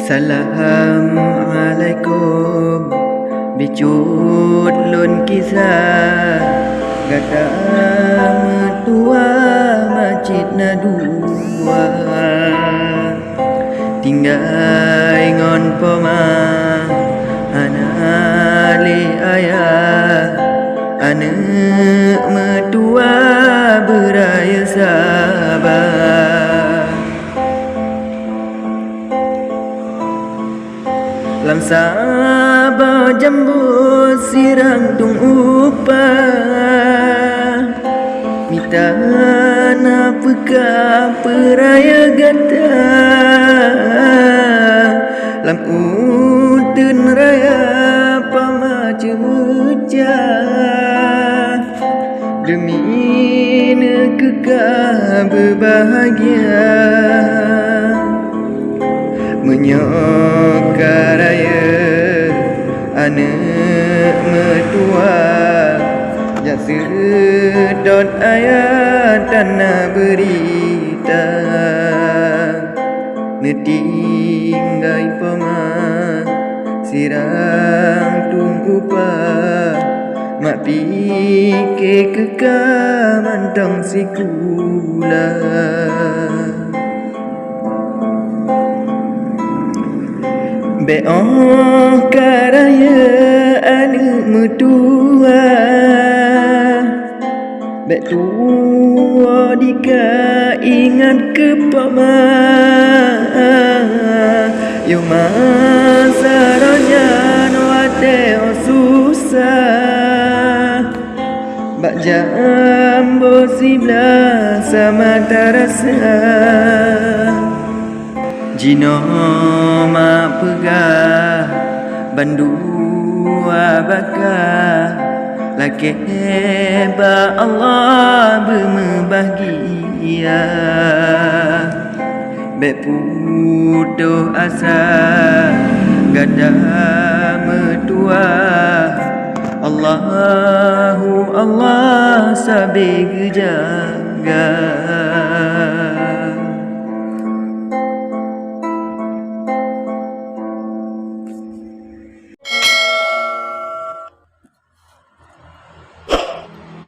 Assalamualaikum bicut lun kisah gata metua masjid na dua tinggai ngon poma anali ayah ane metua beraya sabar lam sabar jambu sirang tung upah mita na peka peraya gata lam utun raya pama cemuja demi nekeka berbahagia menyokaraya anak metua yang sedot ayat tanah berita netinggai pema sirang tunggu pa mak pikir keka mantang sikula be'oh karaya anu metua be' tua dika ingat ke pama yo masaranya no ate susah bak jambo sibla sama tarasa Jino mak pegah bandua bakah laki ba Allah berbahagia be putuh asa gada metua Allahu Allah sabih jaga